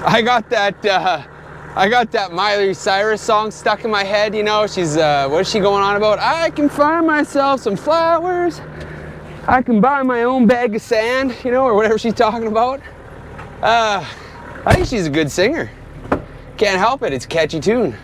I got that Miley Cyrus song stuck in my head, you know. She's, what is she going on about? I can find myself some flowers. I can buy my own bag of sand, you know, or whatever she's talking about. I think she's a good singer. Can't help it, it's a catchy tune.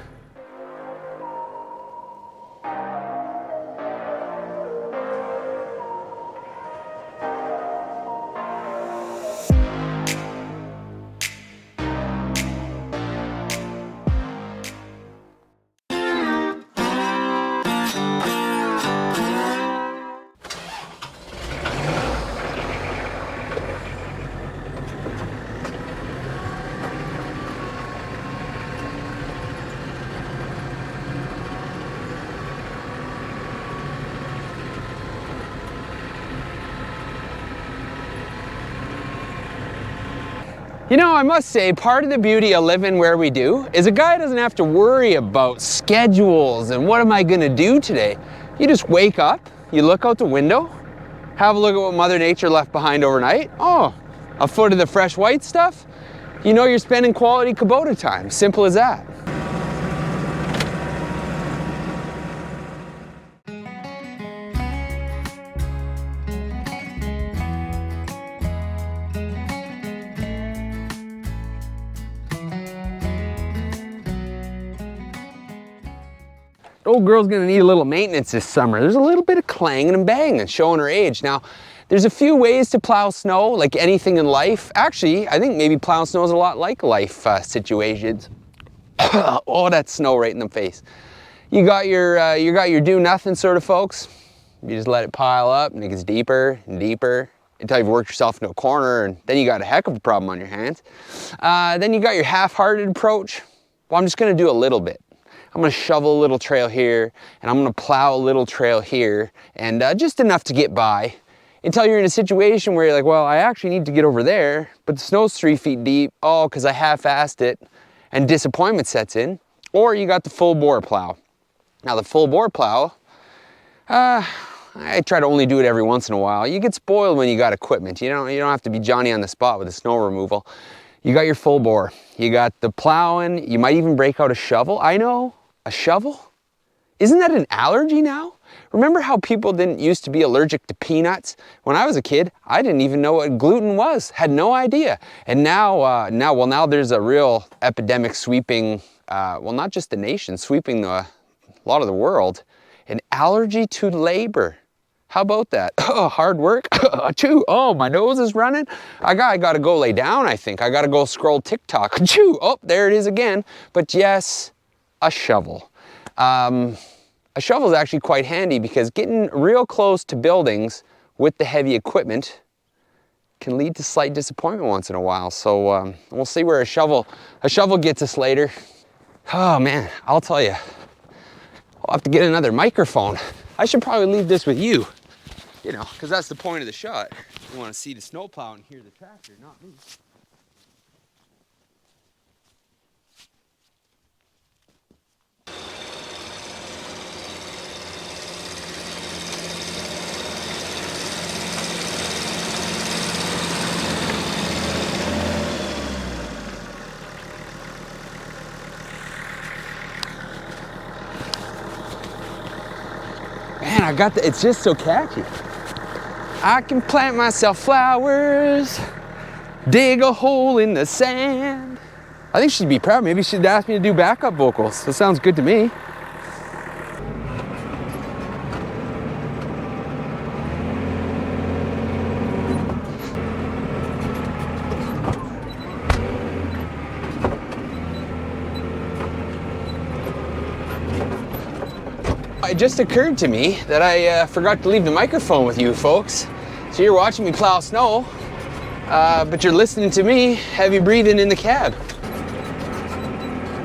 You know, I must say, part of the beauty of living where we do is a guy doesn't have to worry about schedules and what am I gonna do today. You just wake up, you look out the window, have a look at what Mother Nature left behind overnight. Oh, a foot of the fresh white stuff. You know you're spending quality Kubota time. Simple as that. Old girl's gonna need a little maintenance this summer. There's a little bit of clanging and banging, showing her age. Now, there's a few ways to plow snow, like anything in life. Actually, I think maybe plowing snow is a lot like life situations. Oh, that snow right in the face. You got your do nothing sort of folks. You just let it pile up and it gets deeper and deeper until you've worked yourself into a corner, and then you got a heck of a problem on your hands. Then you got your half-hearted approach. Well, I'm just gonna do a little bit. I'm gonna shovel a little trail here, and I'm gonna plow a little trail here, and just enough to get by, until you're in a situation where you're like, well, I actually need to get over there, but the snow's 3 feet deep, oh, because I half-assed it, and disappointment sets in. Or you got the full bore plow. Now the full bore plow, I try to only do it every once in a while. You get spoiled when you got equipment. You don't have to be Johnny on the spot with the snow removal. You got your full bore, you got the plowing, you might even break out a shovel. I know, a shovel? Isn't that an allergy now? Remember how people didn't used to be allergic to peanuts? When I was a kid, I didn't even know what gluten was, had no idea. And now there's a real epidemic sweeping, well, not just the nation, sweeping a lot of the world. An allergy to labor. How about that? Oh, hard work? Achoo. Oh, my nose is running. I gotta go lay down, I think. I gotta go scroll TikTok. Achoo. Oh, there it is again. But yes, a shovel. A shovel is actually quite handy because getting real close to buildings with the heavy equipment can lead to slight disappointment once in a while. So we'll see where a shovel gets us later. Oh man, I'll tell you, I'll have to get another microphone. I should probably leave this with you, you know, because that's the point of the shot. You want to see the snowplow and hear the tractor, not me. Man, I got it's just so catchy. I can plant myself flowers, dig a hole in the sand. I think she'd be proud. Maybe she'd ask me to do backup vocals. That sounds good to me. It just occurred to me that I forgot to leave the microphone with you folks. So you're watching me plow snow, but you're listening to me heavy breathing in the cab.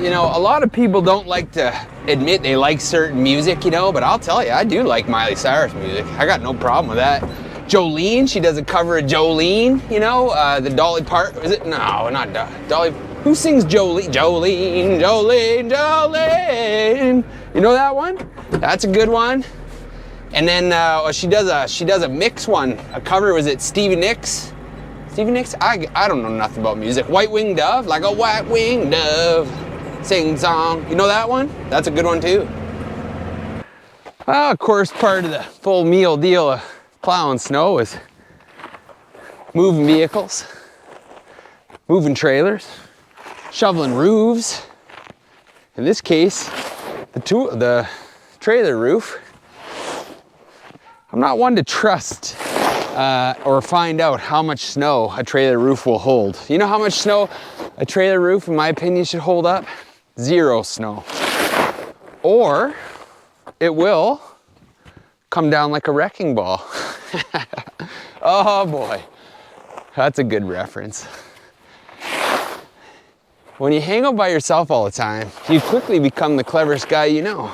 You know, a lot of people don't like to admit they like certain music, you know, but I'll tell you, I do like Miley Cyrus music. I got no problem with that. Jolene, she does a cover of Jolene, you know, the Dolly Part, is it? No, not Dolly. Who sings Jolene? Jolene, Jolene, Jolene. You know that one? That's a good one. And then she does a mix one, a cover. Was it Stevie Nicks? Stevie Nicks? I don't know nothing about music. White-winged dove, like a white-winged dove, sing song. You know that one? That's a good one too. Well, of course, part of the full meal deal of plowing snow is moving vehicles, moving trailers, shoveling roofs. In this case, the trailer roof. I'm not one to trust or find out how much snow a trailer roof will hold. You know how much snow a trailer roof, in my opinion, should hold up? 0 snow. Or it will come down like a wrecking ball. Oh boy, that's a good reference. When you hang out by yourself all the time, you quickly become the cleverest guy you know.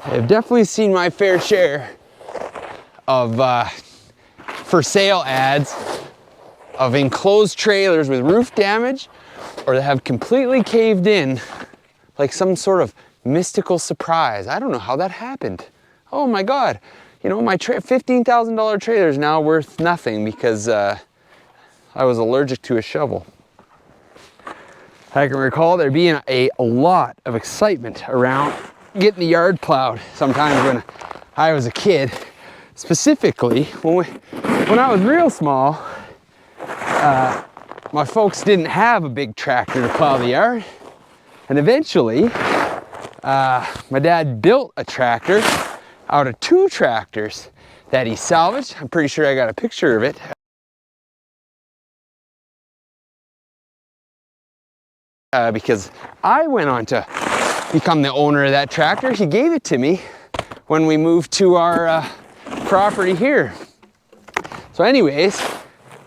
I've definitely seen my fair share of for sale ads of enclosed trailers with roof damage, or that have completely caved in like some sort of mystical surprise. I don't know how that happened. Oh my God, you know, my $15,000 trailer is now worth nothing because I was allergic to a shovel. I can recall there being a lot of excitement around getting the yard plowed sometimes when I was a kid. Specifically, when I was real small, my folks didn't have a big tractor to plow the yard. And eventually, my dad built a tractor out of 2 tractors that he salvaged. I'm pretty sure I got a picture of it. Because I went on to become the owner of that tractor. He gave it to me when we moved to our property here. So anyways,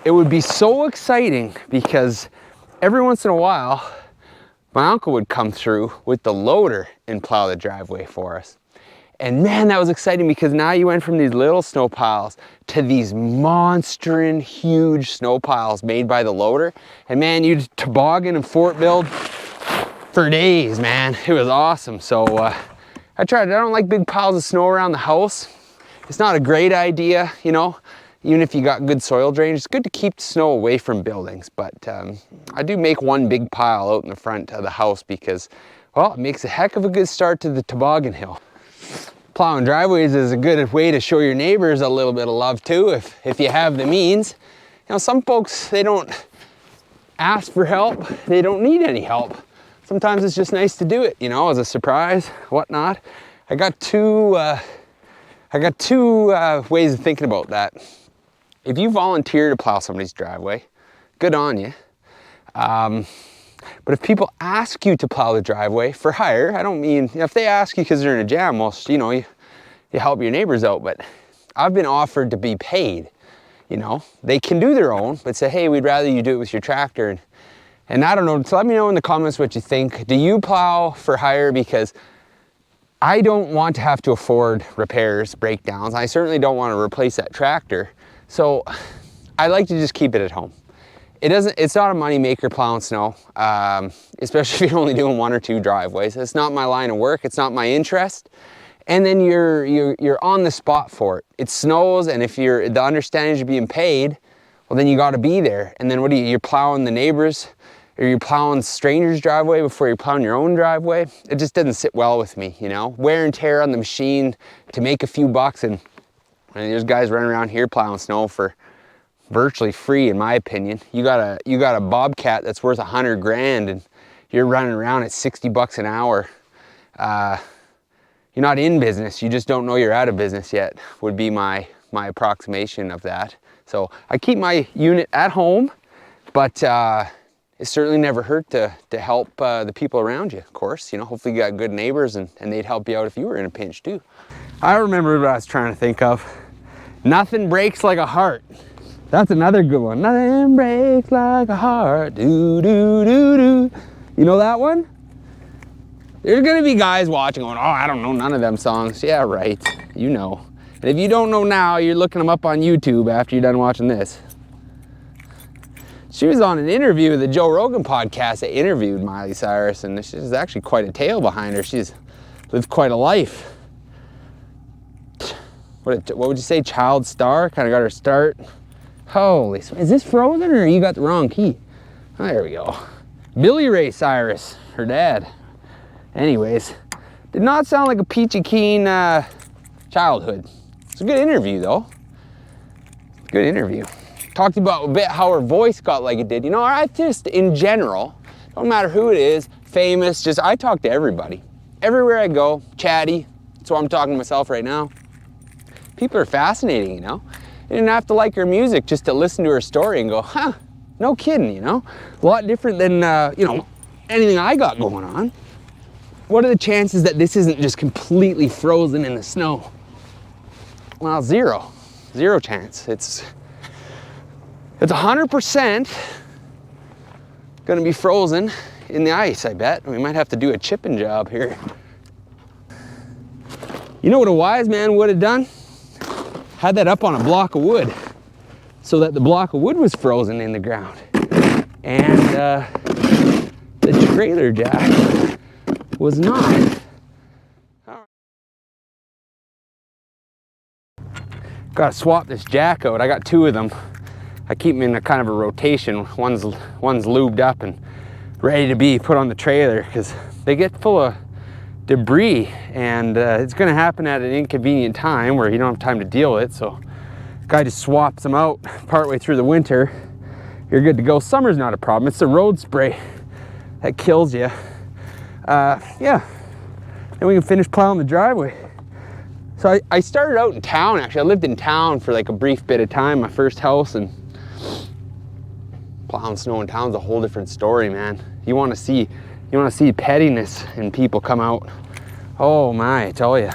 it would be so exciting because every once in a while, my uncle would come through with the loader and plow the driveway for us. And man, that was exciting because now you went from these little snow piles to these monstrous huge snow piles made by the loader. And man, you'd toboggan and fort build for days, man. It was awesome. So I tried it. I don't like big piles of snow around the house. It's not a great idea, you know, even if you got good soil drainage. It's good to keep snow away from buildings. But I do make one big pile out in the front of the house because, well, it makes a heck of a good start to the toboggan hill. Plowing driveways is a good way to show your neighbors a little bit of love too, if you have the means. You know, some folks, they don't ask for help. They don't need any help. Sometimes it's just nice to do it, you know, as a surprise, whatnot. I got two ways of thinking about that. If you volunteer to plow somebody's driveway, good on you. But if people ask you to plow the driveway for hire, I don't mean, if they ask you because they're in a jam, well, you know, you help your neighbors out, but I've been offered to be paid, you know. They can do their own, but say, hey, we'd rather you do it with your tractor. And I don't know, so let me know in the comments what you think. Do you plow for hire? Because I don't want to have to afford repairs, breakdowns. I certainly don't want to replace that tractor. So I like to just keep it at home. It's not a money maker plowing snow, especially if you're only doing 1 or 2 driveways. It's not my line of work. It's not my interest. And then you're on the spot for it. It snows, and if the understanding is you're being paid, well, then you got to be there. And then what do you're plowing the neighbors, or you're plowing strangers' driveway before you're plowing your own driveway. It just doesn't sit well with me, you know. Wear and tear on the machine to make a few bucks, and there's guys running around here plowing snow for virtually free, in my opinion. You got a Bobcat that's worth $100 grand, and you're running around at 60 bucks an hour. You're not in business. You just don't know you're out of business yet, would be my approximation of that. So I keep my unit at home, but it certainly never hurt to help the people around you, of course. You know, hopefully you got good neighbors and they'd help you out if you were in a pinch too. I remember what I was trying to think of. Nothing breaks like a heart. That's another good one. Nothing breaks like a heart. Do, do, do, do. You know that one? There's gonna be guys watching going, oh, I don't know none of them songs. Yeah, right, you know. And if you don't know now, you're looking them up on YouTube after you're done watching this. She was on an interview with the Joe Rogan podcast that interviewed Miley Cyrus, and there's actually quite a tale behind her. She's lived quite a life. What would you say, child star? Kind of got her start Holy, is this frozen or you got the wrong key? Oh, there we go. Miley Cyrus, her dad. Anyways, did not sound like a peachy keen childhood. It's a good interview though. Good interview. Talked about a bit how her voice got like it did. You know, I just, in general, don't matter who it is, famous, just I talk to everybody. Everywhere I go, chatty. That's why I'm talking to myself right now. People are fascinating, you know. You didn't have to like her music just to listen to her story and go, huh, no kidding, you know. A lot different than, you know, anything I got going on. What are the chances that this isn't just completely frozen in the snow? Well, zero chance. It's 100% gonna be frozen in the ice, I bet. We might have to do a chipping job here. You know what a wise man would have done? Had that up on a block of wood so that the block of wood was frozen in the ground. And the trailer jack was not. Gotta swap this jack out. I got two of them. I keep them in a kind of a rotation. One's lubed up and ready to be put on the trailer because they get full of debris, and it's gonna happen at an inconvenient time where you don't have time to deal with it. So the guy just swaps them out partway through the winter. You're good to go. Summer's not a problem. It's the road spray that kills you. Yeah, and we can finish plowing the driveway. So I started out in town, actually. I lived in town for like a brief bit of time, my first house, and plowing snow in town's a whole different story, man. You want to see pettiness in people come out. Oh my, I tell you.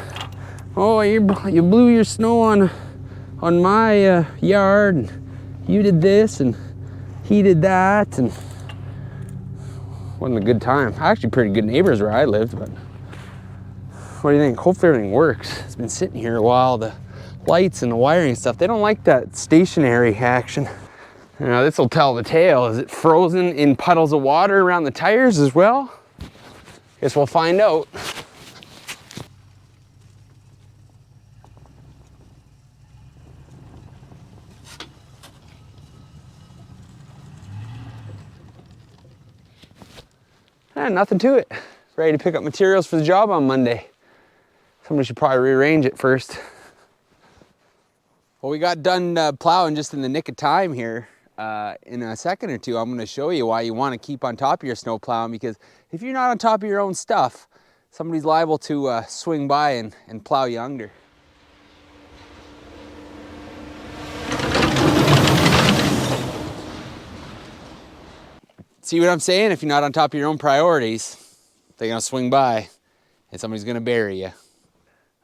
Oh, you blew your snow on my yard, and you did this, and he did that, and wasn't a good time. Actually, pretty good neighbors where I lived, but what do you think? Hopefully everything works. It's been sitting here a while. The lights and the wiring stuff, they don't like that stationary action. Now this will tell the tale. Is it frozen in puddles of water around the tires as well? Guess we'll find out. Nothing to it. Ready to pick up materials for the job on Monday. Somebody should probably rearrange it first. Well, we got done plowing just in the nick of time here. In a second or two, I'm going to show you why you want to keep on top of your snow plowing, because if you're not on top of your own stuff, somebody's liable to swing by and plow you under. See what I'm saying? If you're not on top of your own priorities, they're going to swing by and somebody's going to bury you.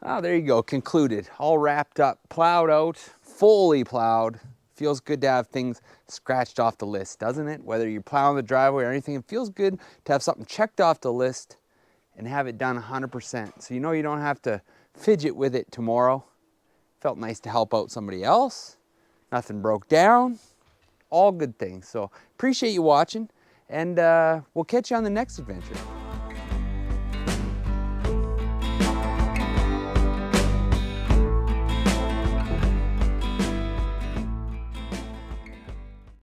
Oh, there you go. Concluded. All wrapped up, plowed out, fully plowed. Feels good to have things scratched off the list, doesn't it? Whether you're plowing the driveway or anything, it feels good to have something checked off the list and have it done 100%. So you know you don't have to fidget with it tomorrow. Felt nice to help out somebody else. Nothing broke down. All good things. So appreciate you watching, and we'll catch you on the next adventure.